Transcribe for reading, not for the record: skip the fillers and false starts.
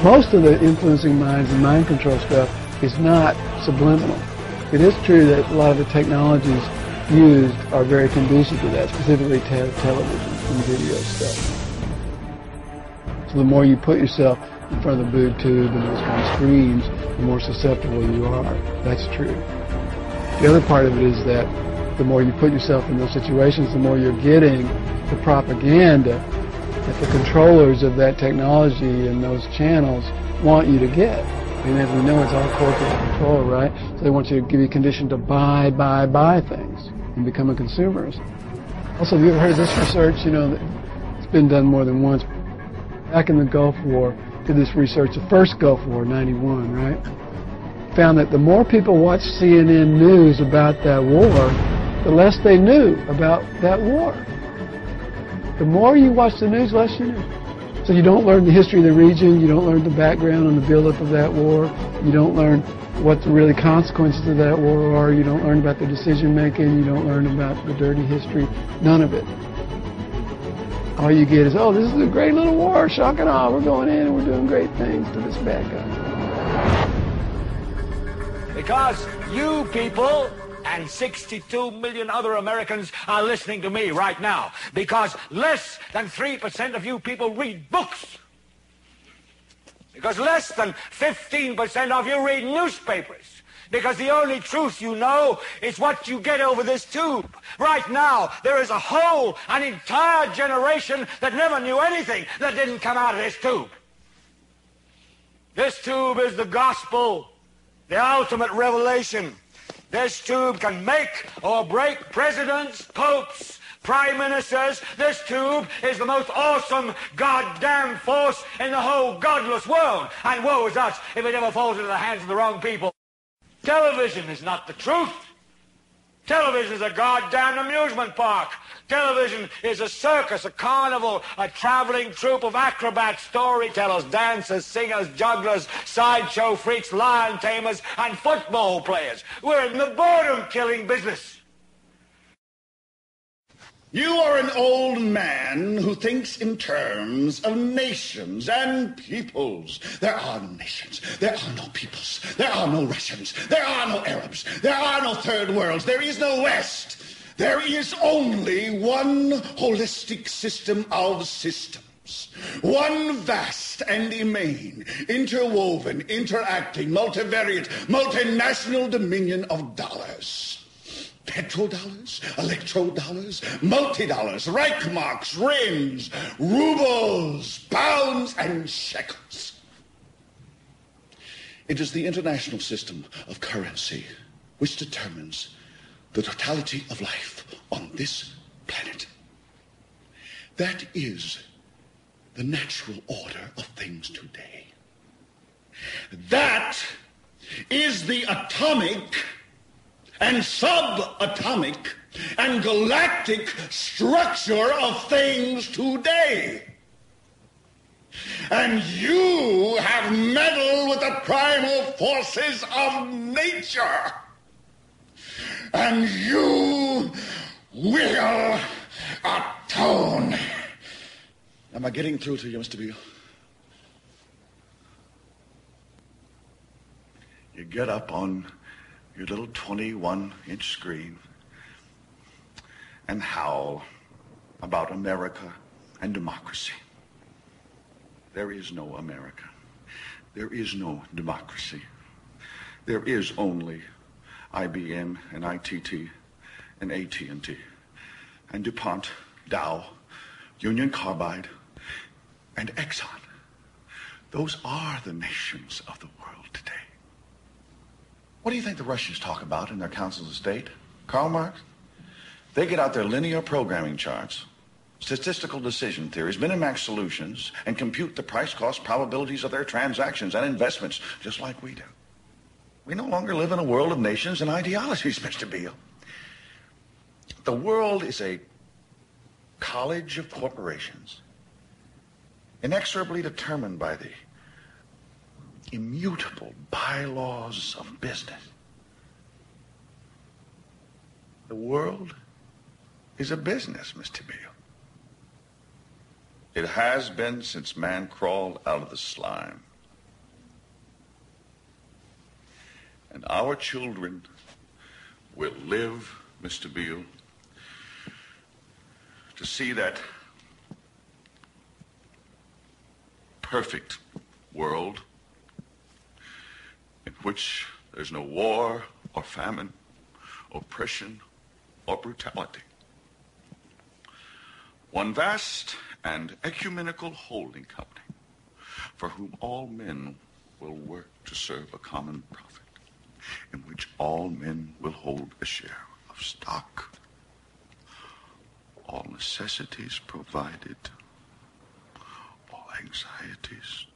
most of the influencing minds and mind control stuff is not subliminal. It is true that a lot of the technologies used are very conducive to that, specifically television and video stuff. So the more you put yourself in front of the boob tube and those kind of screens, the more susceptible you are. That's true. The other part of it is that the more you put yourself in those situations, the more you're getting the propaganda that the controllers of that technology and those channels want you to get. And as we know, it's all corporate control, right? So they want you to give you a condition to buy things and become a consumerist. Also, have you ever heard of this research? You know, it's been done more than once. Back in the Gulf War, did this research, the first Gulf War, 91, right? Found that the more people watched CNN news about that war, the less they knew about that war. The more you watch the news, less you knew. So you don't learn the history of the region, you don't learn the background and the buildup of that war, you don't learn what the really consequences of that war are, you don't learn about the decision making, you don't learn about the dirty history, none of it. All you get is, oh, this is a great little war, shock and awe, we're going in and we're doing great things to this bad guy. Because you people and 62 million other Americans are listening to me right now. Because less than 3% of you people read books. Because less than 15% of you read newspapers. Because the only truth you know is what you get over this tube. Right now, there is an entire generation that never knew anything that didn't come out of this tube. This tube is the gospel, the ultimate revelation. This tube can make or break presidents, popes, prime ministers. This tube is the most awesome goddamn force in the whole godless world. And woe is us if it ever falls into the hands of the wrong people. Television is not the truth. Television is a goddamn amusement park. Television is a circus, a carnival, a traveling troupe of acrobats, storytellers, dancers, singers, jugglers, sideshow freaks, lion tamers, and football players. We're in the boredom-killing business. You are an old man who thinks in terms of nations and peoples. There are no nations. There are no peoples. There are no Russians. There are no Arabs. There are no third worlds. There is no West. There is only one holistic system of systems. One vast and immane, interwoven, interacting, multivariate, multinational dominion of dollars. Petrodollars, electrodollars, multi-dollars, Reichmarks, rands, rubles, pounds, and shekels. It is the international system of currency which determines the totality of life on this planet. That is the natural order of things today. That is the atomic and subatomic and galactic structure of things today. And you have meddled with the primal forces of nature. And you will atone. Am I getting through to you, Mr. Beale? You get up on your little 21-inch screen and howl about America and democracy. There is no America. There is no democracy. There is only IBM and ITT and AT&T and DuPont, Dow, Union Carbide, and Exxon. Those are the nations of the world today. What do you think the Russians talk about in their councils of state? Karl Marx? They get out their linear programming charts, statistical decision theories, Minimax solutions, and compute the price-cost probabilities of their transactions and investments, just like we do. We no longer live in a world of nations and ideologies, Mr. Beale. The world is a college of corporations, inexorably determined by the immutable bylaws of business. The world is a business, Mr. Beale. It has been since man crawled out of the slime. our children will live, Mr. Beale, to see that perfect world in which there's no war or famine, oppression or brutality. One vast and ecumenical holding company for whom all men will work to serve a common profit, in which all men will hold a share of stock, all necessities provided, all anxieties